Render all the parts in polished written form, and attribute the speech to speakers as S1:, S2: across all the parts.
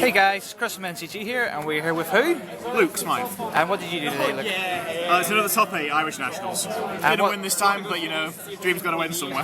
S1: Hey guys, Chris from NCG here, and we're here with who?
S2: Luke, Smythe.
S1: And what did you do today, Luke?
S2: It's another top 8 Irish nationals. Didn't win this time, but you know, dream's got to win somewhere.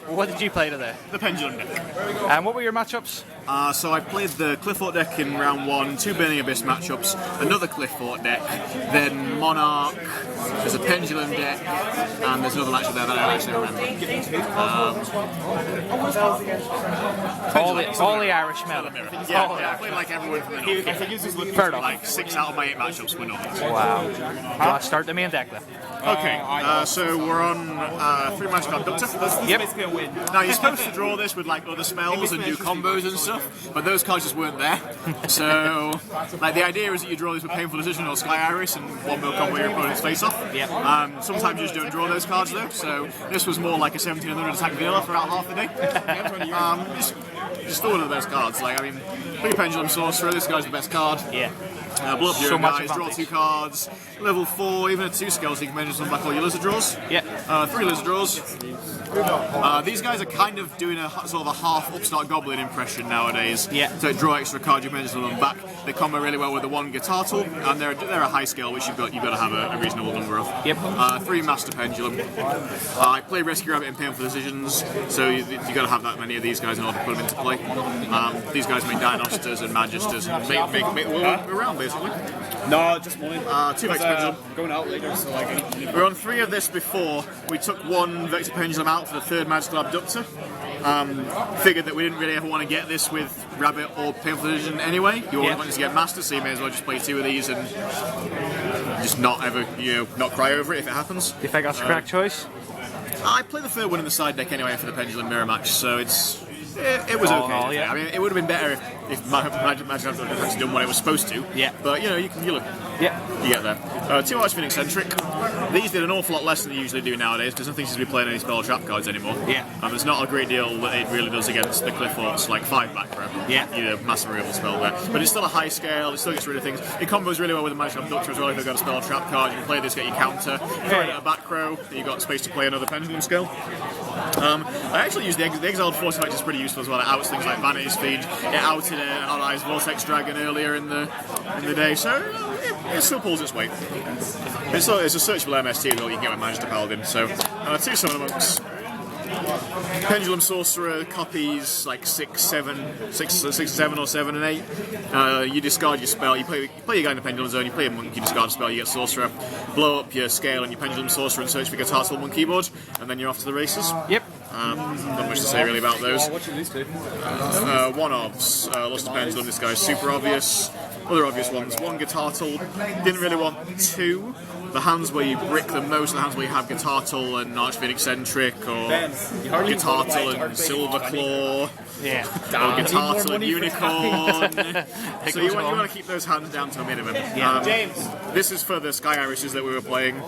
S1: What did you play today?
S2: The Pendulum deck.
S1: And what were your matchups?
S2: So I played the Cliffort deck in round 1, 2 Burning Abyss matchups, another Cliffort deck, then Monarch, there's a Pendulum deck, and there's another matchup there that I don't actually remember.
S1: All the Irish metal.
S2: Yeah, I played like everyone from the north.
S1: Fair enough.
S2: Like 6 out of my 8 matchups were north.
S1: Wow. Let's start the main deck then.
S2: Okay, so we're on 3 Magic Abductor.
S1: Yep.
S2: Now you're supposed to draw this with like other spells and do combos and stuff, but those cards just weren't there. So, like the idea is that you draw this with Painful Decision or Sky Iris and 1-mil combo your opponent's face off.
S1: Yep.
S2: Sometimes you just don't draw those cards though. So this was more like a 1700 attack vanilla for about half the day. Just thought of those cards. Like I mean, Big Pendulum Sorcerer. This guy's the best card.
S1: Yeah.
S2: Blow up your
S1: So much
S2: guys, draw
S1: advantage.
S2: 2 cards, level 4, even a 2 scale, so you can manage them back all your lizard draws.
S1: Yeah.
S2: 3 lizard draws. These guys are kind of doing a sort of a half Upstart Goblin impression nowadays.
S1: Yeah.
S2: So draw extra cards, you manage them back. They combo really well with the 1 Guitar Tool, and they're a high scale, which you've got to have a reasonable number of.
S1: Yep.
S2: 3 Master Pendulum. I play Rescue Rabbit and Painful Decisions, so you got to have that many of these guys in order to put them into play. These guys make Dynasters and Magisters and make around basically.
S3: No, just morning.
S2: 2 Vector Pendulum.
S3: Going out later, so like.
S2: We're on 3 of this before. We took 1 Vector Pendulum out for the 3rd Magical Abductor. Figured that we didn't really ever want to get this with Rabbit or Painful Decision anyway. You always want to get Master, so you may as well just play 2 of these and just not ever, not cry over it if it happens.
S1: You think that's the correct choice?
S2: I play the 3rd one in the side deck anyway for the Pendulum Mirror match, so it was okay.
S1: Yeah.
S2: I mean, it would have been better if Magic Abductor had actually done what it was supposed to.
S1: Yeah.
S2: But you look.
S1: Yeah.
S2: You get there. 2 Archfiend Eccentric. These did an awful lot less than they usually do nowadays because nothing seems to be playing any spell trap cards anymore.
S1: Yeah.
S2: There's not a great deal that it really does against the Clifforts, like 5 back row.
S1: Yeah.
S2: Massive removal spell there. But it's still a high scale, it still gets rid of things. It combos really well with the Magic Abductor as well if you've got a spell trap card. You can play this, get your counter. Throw it at a back row, you've got space to play another Pendulum Scale. I actually use the Exiled Force effect is pretty useful as well. It outs things like Vanity's Feed. It outed an Odd Eyes Vortex Dragon earlier in the day, so it still pulls its weight. It's a searchable MST as well you can get with Magister Paladin. So 2 Summoner Monks. Pendulum Sorcerer copies like 6, 7 or 7 and 8. You discard your spell, you play your guy in the Pendulum Zone, you play a monk, you discard a spell, you get Sorcerer, blow up your scale and your Pendulum Sorcerer and search for Guitar Tool on keyboard, and then you're off to the races.
S1: Yep.
S2: Not much to say really about those.
S3: What should these do?
S2: One-offs. Luster Pendulum, this guy's super obvious. Other obvious ones. 1 Guitar Tool. Didn't really want 2. The hands where you brick the most, the hands where you have Guitar Tool and Archfiend Eccentric, or Guitar Tool and Silver Claw,
S1: Yeah.
S2: or Guitar Tool and Unicorn. So you want to keep those hands down to a minimum.
S3: James.
S2: This is for the Sky Irises that we were playing.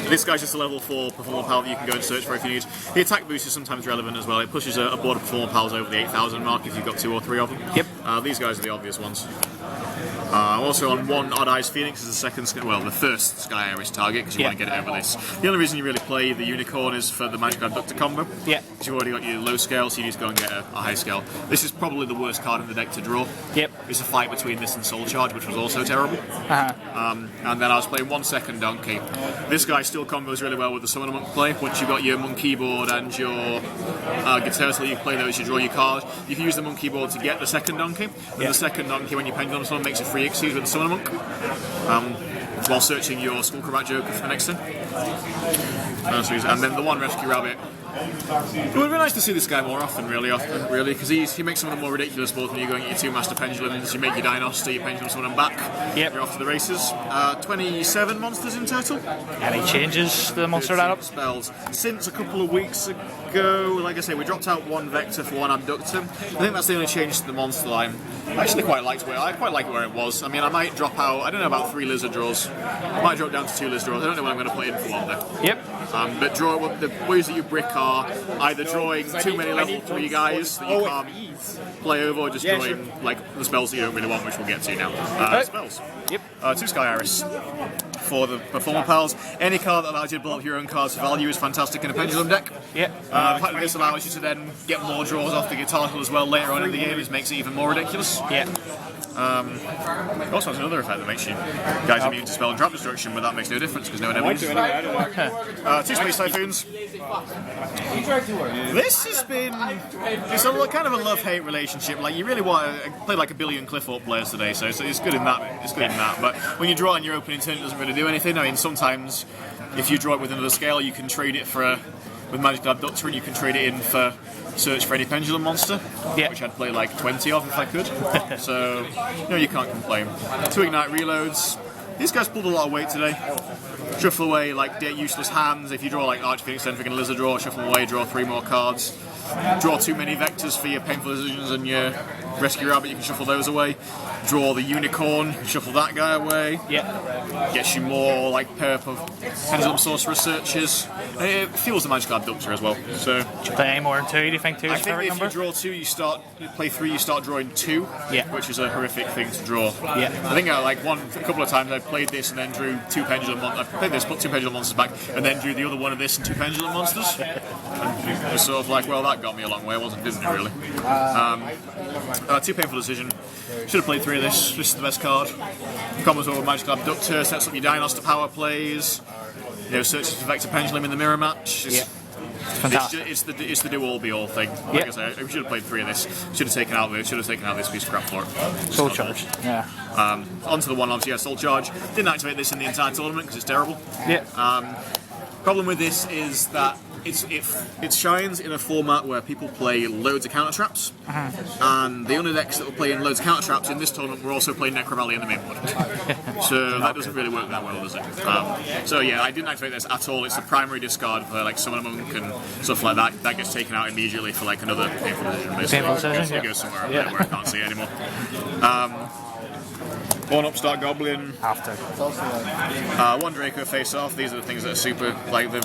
S2: This guy's just a level 4 Performer Pal that you can go and search for if you need. The attack boost is sometimes relevant as well. It pushes a board of Performer Pals over the 8,000 mark if you've got 2 or 3 of them.
S1: Yep.
S2: These guys are the obvious ones. Also on 1 Odd Eyes Phoenix is the first Sky Iris target because you want to get it over this. The only reason you really play the Unicorn is for the Magic Abductor combo.
S1: Yeah.
S2: Because you've already got your low scale, so you need to go and get a high scale. This is probably the worst card in the deck to draw.
S1: Yep.
S2: It's a fight between this and Soul Charge, which was also terrible. And then I was playing 1 second Donkey. This guy still combos really well with the Summoner Monk play. Once you've got your Monk keyboard and your Guitar Tool, you play those, you draw your card. You can use the Monk keyboard to get the second Donkey. And the second Donkey, when you Pendulum Summon, makes a free excuse with the Summoner Monk. While searching your Skullcrabat Joker for the next turn. And then the 1 Rescue Rabbit. It would be nice to see this guy more often, really, because he makes some of the more ridiculous balls when you're going at your 2 Master Pendulums, you make your Dynasty, you Pendulum Summon them back,
S1: Yep.
S2: you're off to the races. 27 monsters in total.
S1: Any changes to the monster lineup?
S2: Spells. Since a couple of weeks ago, like I say, we dropped out 1 Vector for 1 Abductor. I think that's the only change to the monster line. I actually quite liked it. I quite like it where it was. I mean, I might drop out, I don't know, about 3 lizard draws. I might drop down to 2 lizard draws. I don't know when I'm going to put in for 1 there.
S1: Yep.
S2: But the ways that you brick are either drawing too many level 3 guys that you can't play over, or just drawing like the spells that you don't really want, which we'll get to now. Spells.
S1: Yep.
S2: 2 Sky Iris. for the Dracopals. Any card that allows you to build up your own cards for value is fantastic in a Pendulum deck.
S1: Yeah.
S2: The fact that this allows you to then get more draws off the Guitar as well later on in the game makes it even more ridiculous.
S1: Yeah.
S2: It also has another effect that makes you guys immune to spell and trap destruction, but that makes no difference because no one ever uses it. 2 Space Typhoons. This has been... It's a kind of a love-hate relationship. Like, you really want to play like a billion Clifford players today, so it's good in that. It's good in that. But when you draw in your opening turn, it doesn't really do anything. I mean, sometimes if you draw it with another scale, you can trade it for with Magical Abductor, and you can trade it in for search for any pendulum monster, which I'd play like 20 of if I could. So, you can't complain. 2 Ignite Reloads. These guys pulled a lot of weight today. Shuffle away like useless hands. If you draw like Archphoenix, Centric and Lizard Draw, shuffle away, draw 3 more cards. Draw too many vectors for your Painful Decisions and your Rescue Rabbit, you can shuffle those away. Draw the Unicorn, shuffle that guy away. Gets you more like purple Pendulum Sorcerer searches. And it fuels the Magical Abductor as well. So
S1: Do you play any more than 2? Do you think 2 is
S2: I
S1: your
S2: think
S1: favourite
S2: if
S1: number?
S2: you draw 2, you play 3, you start drawing 2, which is a horrific thing to draw. I think a couple of times I played this and then drew 2 Pendulum Monsters. I played this, put 2 Pendulum Monsters back, and then drew the other one of this and 2 Pendulum Monsters. And it was sort of like, well, that got me a long way, didn't it really? 2 Painful Decision. Should have played 3 of this. This is the best card. Combos over Magical Abductor, sets up your Dinos to power plays. Searches for Vector Pendulum in the mirror match.
S1: Fantastic.
S2: It's the do-all be-all thing. Like I say, we should have played 3 of this. Should have taken out this piece of crap for it.
S1: Soul Charge. Yeah.
S2: Onto the one, obviously, Soul Charge. Didn't activate this in the entire tournament because it's terrible. Problem with this is that it shines in a format where people play loads of counter traps, and the only decks that were playing loads of counter traps in this tournament were also playing Necro Valley in the main board. So that doesn't really work that well, does it? So yeah, I didn't activate this at all. It's the primary discard for like Summon a Monk and stuff like that. That gets taken out immediately for like another Painful Decision. Basically.
S1: Painful Decision,
S2: It goes somewhere over there where I can't see it anymore. One Upstart Goblin.
S1: After.
S2: 1 Draco Face Off. These are the things that are super, like the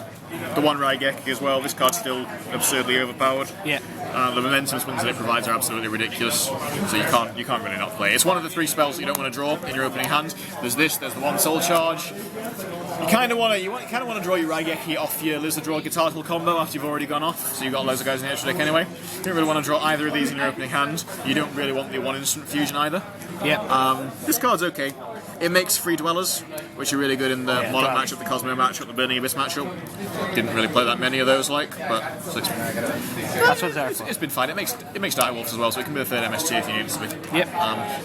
S2: 1 Raigeki as well. This card's still absurdly overpowered. The momentum swings that it provides are absolutely ridiculous. So you can't really not play. It's one of the 3 spells that you don't want to draw in your opening hand. There's this. There's the 1 Soul Charge. You kind of want to draw your Raigeki off your Lizard Draw Guitar Tool combo after you've already gone off. So you've got loads of guys in the extra deck anyway. You don't really want to draw either of these in your opening hand. You don't really want the 1 instant fusion either. This card's okay. It makes Free Dwellers, which are really good in the Monarch matchup, the Cosmo matchup, the Burning Abyss matchup. Didn't really play that many of those, but
S1: That's what it's
S2: it's been fine. It makes Dire Wolves as well, so it can be a 3rd MST if you need it to be.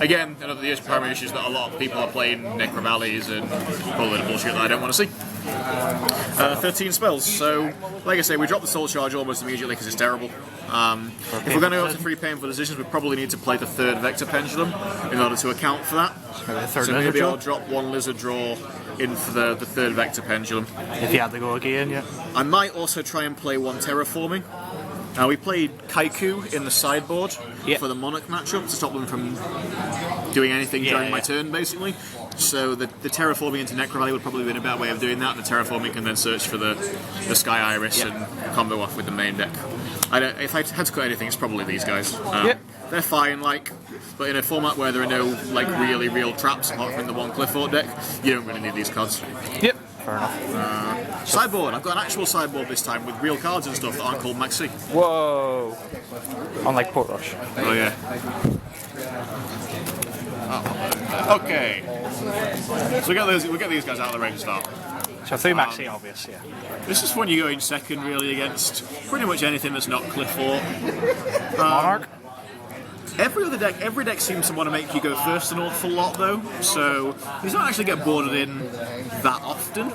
S2: Again, another of the primary issues that a lot of people are playing Necro Valleys and all the bullshit that I don't want to see. 13 spells. So, like I say, we dropped the Soul Charge almost immediately because it's terrible. If we're going to go to 3 Painful Decisions, we probably need to play the 3rd Vector Pendulum in order to account for that.
S1: So
S2: maybe I'll drop 1 Lizard Draw in for the 3rd Vector Pendulum.
S1: If you had to go again,
S2: I might also try and play 1 Terraforming. We played Kaiku in the sideboard for the Monarch matchup to stop them from doing anything during my turn, basically. So the Terraforming into Necro Valley would probably have been a better way of doing that. The Terraforming can then search for the Sky Iris and combo off with the main deck. If I had to cut anything, it's probably these guys. They're fine, but in a format where there are no really real traps apart from the 1 Clifford deck, you don't really need these cards.
S1: Fair enough.
S2: Sideboard. I've got an actual sideboard this time with real cards and stuff that aren't called Maxi.
S1: Whoa! Unlike Port Rush.
S2: Oh yeah. Okay. So we'll get these guys out of the way to start.
S1: So 3 Maxi, obvious,
S2: This is when you go in second, really, against pretty much anything that's not Cliff Fort.
S1: Monarch?
S2: Every deck seems to want to make you go first an awful lot, though. So these don't actually get boarded in that often.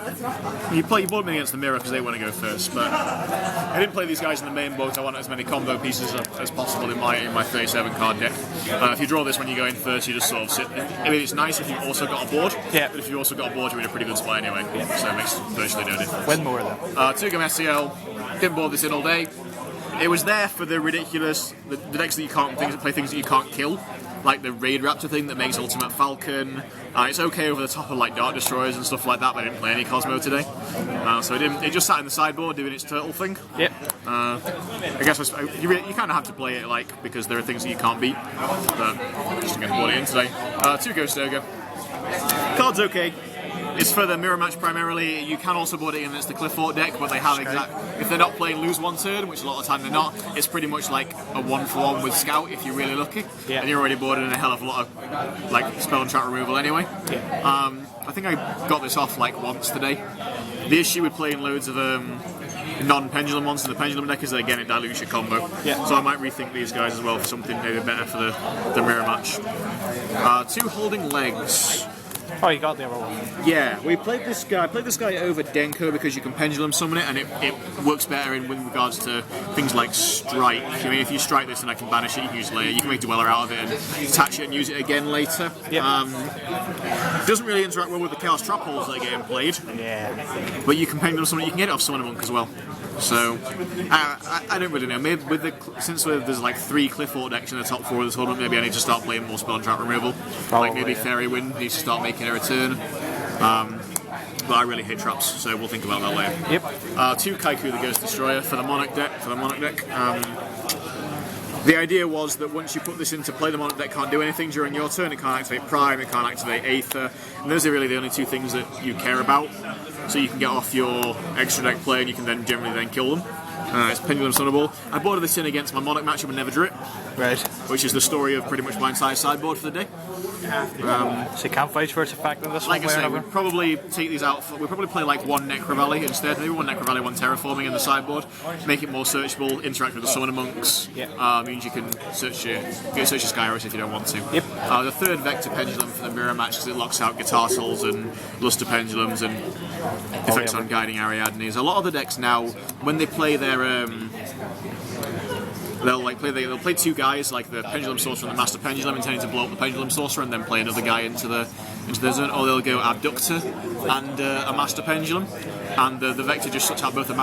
S2: You board them against the mirror because they want to go first. But I didn't play these guys in the main board. I want as many combo pieces as possible in my 37 card deck. If you draw this when you go in first, you just sort of sit there. I mean, it's nice if you've also got a board. But if you've also got a board, you're in a pretty good spot anyway. So it makes virtually no difference.
S1: Win more though.
S2: 2 Gam SCL. Didn't board this in all day. It was there for the ridiculous, the decks that you can't, play things that you can't kill, like the Raid Raptor thing that makes Ultimate Falcon. It's okay over the top of like Dark Destroyers and stuff like that, but I didn't play any Cosmo today. So it just sat in the sideboard doing its turtle thing. I guess you kind of have to play it because there are things that you can't beat, but just going to board it in today. 2 Ghost Ogre. Card's okay. It's for the mirror match primarily. You can also board it in as the Cliff Fort deck, but they have if they're not playing lose one turn, which a lot of the time they're not, it's pretty much like a 1-for-1 with Scout if you're really lucky.
S1: Yeah.
S2: And you're already boarding a hell of a lot of like spell and trap removal anyway.
S1: Yeah.
S2: I think I got this off like once today. The issue with playing loads of non-pendulum ones in the pendulum deck is that again it dilutes your combo.
S1: Yeah.
S2: So I might rethink these guys as well for something maybe better for the mirror match. 2 holding legs.
S1: Oh, you got the other one.
S2: Yeah, we played this guy. I played this guy over Denko because you can pendulum summon it, and it works better with regards to things like strike. I mean, if you strike this and I can banish it, you can use layer. You can make Dweller out of it and attach it and use it again later.
S1: Yeah.
S2: Doesn't really interact well with the Chaos Dracopals that are getting played.
S1: Yeah.
S2: But you can pendulum summon it. You can get it off Summon Monk as well. So I don't really know. Maybe since there's like 3 Cliff Fort decks in the top 4 of the tournament, maybe I need to start playing more spell and trap removal.
S1: Probably,
S2: like maybe Fairy Wind needs to start making a return. But I really hate traps, so we'll think about that later.
S1: Yep.
S2: 2 Kaiku the Ghost Destroyer for the Monarch deck. The idea was that once you put this into play, the Monarch deck can't do anything during your turn. It can't activate Prime, it can't activate Aether, and those are really the only 2 things that you care about. So you can get off your extra deck play and you can then generally kill them. It's Pendulum Sunnable. I boarded this in against my Monarch matchup and never drew it.
S1: Right.
S2: Which is the story of pretty much my entire sideboard for the day.
S1: So you can't fight for its effect in this
S2: Like I
S1: one way or
S2: say,
S1: another?
S2: we'd probably take these out. We'd probably play like 1 Necro Valley instead. Maybe 1 Necro Valley, 1 Terraforming in the sideboard. Make it more searchable. Interact with the Summoner Monks.
S1: Yeah.
S2: Means you can search your Skyros if you don't want to.
S1: Yep.
S2: The 3rd Vector Pendulum for the mirror match because it locks out Guitar Souls and Luster Pendulums and effects on Guiding Ariadnes. A lot of the decks now, when they play their they'll play 2 guys like the Pendulum Sorcerer and the Master Pendulum, intending to blow up the Pendulum Sorcerer and then play another guy into the zone, or they'll go Abductor and a Master Pendulum, and the Vector just shuts out both the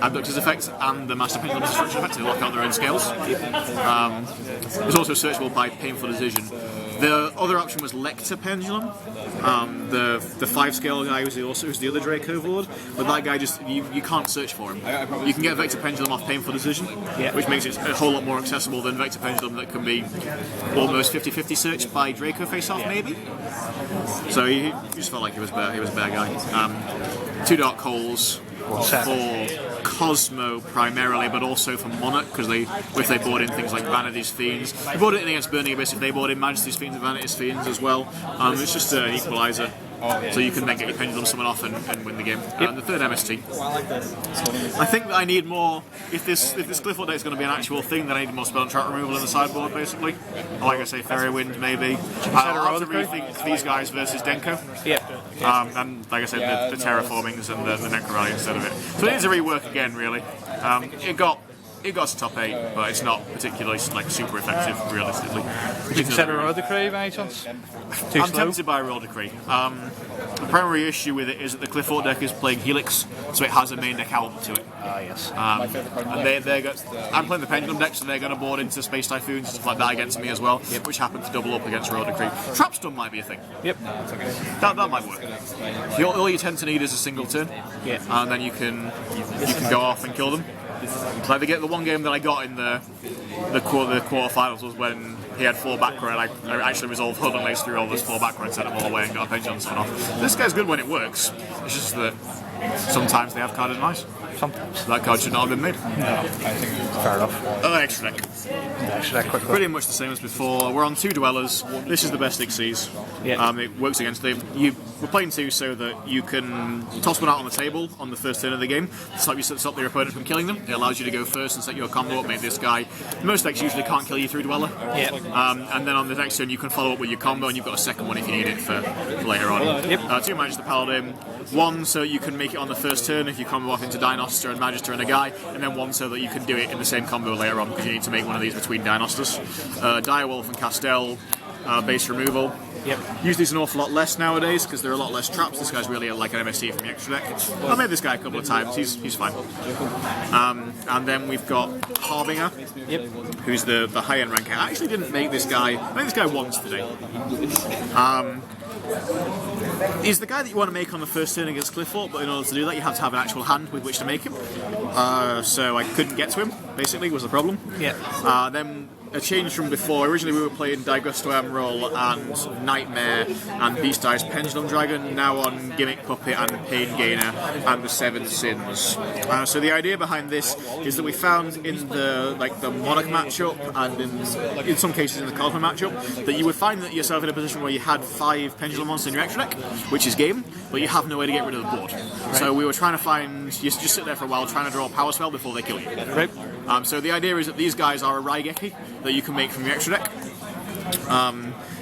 S2: Abductor's effect and the Master Pendulum's destruction effect to lock out their own scales. It's also searchable by Painful Decision. The other option was Lecter Pendulum, the 5-scale guy who's the other Draco Lord, but that guy just you can't search for him. You can get Vector Pendulum off Painful Decision, which makes it a whole lot more accessible than Vector Pendulum that can be almost 50-50 searched by Draco face-off maybe. So he just felt like he was a better guy. 2 Dark Coals for Cosmo primarily, but also for Monarch because if they board in things like Vanity's Fiends, they board it in against Burning Abyss. If they board in Majesty's Fiends and Vanity's Fiends as well, it's just an equalizer. So you can then get your Pendulum Summon off and win the game. And the 3rd MST. I think that I need more. If this Cliff Fort deck is going to be an actual thing, then I need more spell and trap removal in the sideboard, basically. Like I say, Fairy Wind maybe. I'll have to rethink these guys versus Denko.
S1: Yeah.
S2: And like I said, the Terraformings and the Necro Rally instead of it. So it needs a rework again, really. It got to top 8, but it's not particularly super effective, realistically.
S1: Would you consider Road Decree by any chance? Too
S2: I'm
S1: slow?
S2: tempted by Roll Decree. The primary issue with it is that the Cliff Fort deck is playing Helix, so it has a main deck element to it.
S1: Yes.
S2: And I'm playing the Pendulum deck, so they're going to board into Space Typhoons and stuff like that against me as well, which happen to double up against Roll Decree. Trapstun might be a thing.
S1: Yep.
S2: That might work. All you tend to need is a single turn, and then you can go off and kill them. Like the one game that I got in the quarterfinals was when he had 4 back row, and I actually resolved HUD and laced through all those 4 back row and sent them all away and got a Pendulum Summon off. This guy's good when it works. It's just that sometimes they have card advice.
S1: Sometimes.
S2: That card should not have been made.
S1: No. Fair enough.
S2: Extra deck.
S1: Extra deck quickly.
S2: Pretty much the same as before. We're on 2 Dwellers. This is the best it sees.
S1: Yeah.
S2: It works against them. We're playing 2 so that you can toss one out on the table on the first turn of the game to stop your opponent from killing them. It allows you to go first and set your combo up, make this guy. Most decks usually can't kill you through Dweller.
S1: Yeah.
S2: And then on the next turn you can follow up with your combo, and you've got a second one if you need it for later on.
S1: Yep.
S2: 2 Magister Paladin. 1 so you can make it on the first turn if you combo off into Dinoster and Magister and a guy, and then 1 so that you can do it in the same combo later on because you need to make one of these between Dinosters. Direwolf and Castell, base removal.
S1: Yep.
S2: Use these an awful lot less nowadays because there are a lot less traps. This guy's really like an MST from the extra deck. I made this guy a couple of times. He's fine. And then we've got Harbinger, who's the high end ranker. I actually didn't make this guy. I made this guy once today. He's the guy that you want to make on the first turn against Cliff Fort, but in order to do that you have to have an actual hand with which to make him. So I couldn't get to him, basically, was the problem.
S1: Yeah.
S2: Then a change from before. Originally we were playing Daigusto Emerald and Nightmare and Beast Eyes Pendulum Dragon, now on Gimmick Puppet and Pain Gainer and the Seven Sins. So the idea behind this is that we found in the Monarch matchup and in some cases in the Cosmo matchup that you would find that yourself in a position where you had 5 Pendulum monsters in your extra deck, which is game, but you have no way to get rid of the board. Right. So we were trying to find, you just sit there for a while trying to draw a power spell before they kill you.
S1: Right.
S2: So the idea is that these guys are a Raigeki that you can make from your extra deck.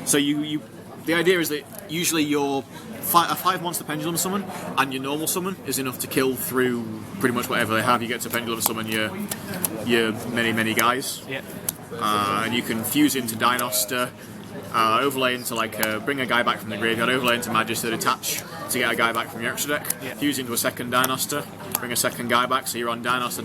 S2: So the idea is that usually your a 5 monster pendulum summon and your normal summon is enough to kill through pretty much whatever they have. You get to pendulum summon your many guys.
S1: Yeah.
S2: And you can fuse into Dinoster, overlay into bring a guy back from the graveyard, overlay into Magister, attach to get a guy back from your extra deck, fuse into a second Dinoster, bring a second guy back, so you're on Dinoster,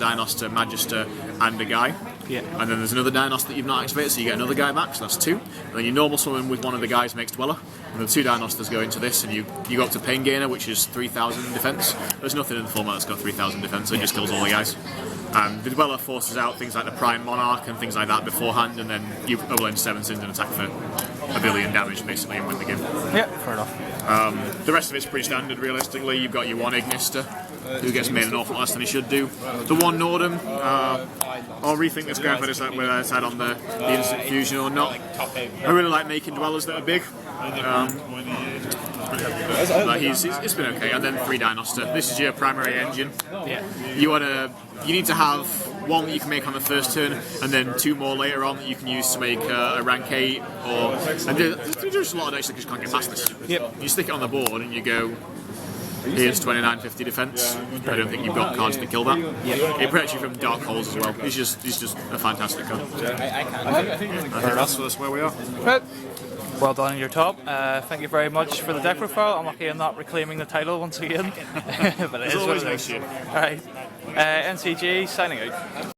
S2: Magister, and a guy.
S1: Yeah.
S2: And then there's another Dinoster that you've not activated, so you get another guy back, so that's 2. And then your normal summon with one of the guys makes Dweller, and the 2 Dinosters go into this, and you go up to Pain Gainer, which is 3,000 defense. There's nothing in the format that's got 3,000 defense, so it just kills all the guys. The Dweller forces out things like the Prime Monarch and things like that beforehand, and then you overlay into 7 Sins and attack for 1 billion damage basically and win the game.
S1: Yeah, fair enough.
S2: The rest of it's pretty standard realistically. You've got your 1 Ignister, who gets made an awful lot less than he should do. The 1 Nordum, I'll rethink this guy whether I decide on the instant fusion or not. I really like making Dwellers that are big. But it's been okay. And then 3 Dinoster. This is your primary engine.
S1: Yeah.
S2: You need to have 1 that you can make on the first turn, and then 2 more later on that you can use to make a rank 8. And there's just a lot of decks that just can't get past this.
S1: Yep.
S2: You stick it on the board and you go, here's 2950 defense. I don't think you've got cards to kill that.
S1: Yep.
S2: It protects you from Darkopals as well. He's just a fantastic card. I think that's where we are.
S1: Right. Well done on your top. Thank you very much for the deck profile. I'm lucky I'm not reclaiming the title once again. But it is what it is. Alright. NCG signing out.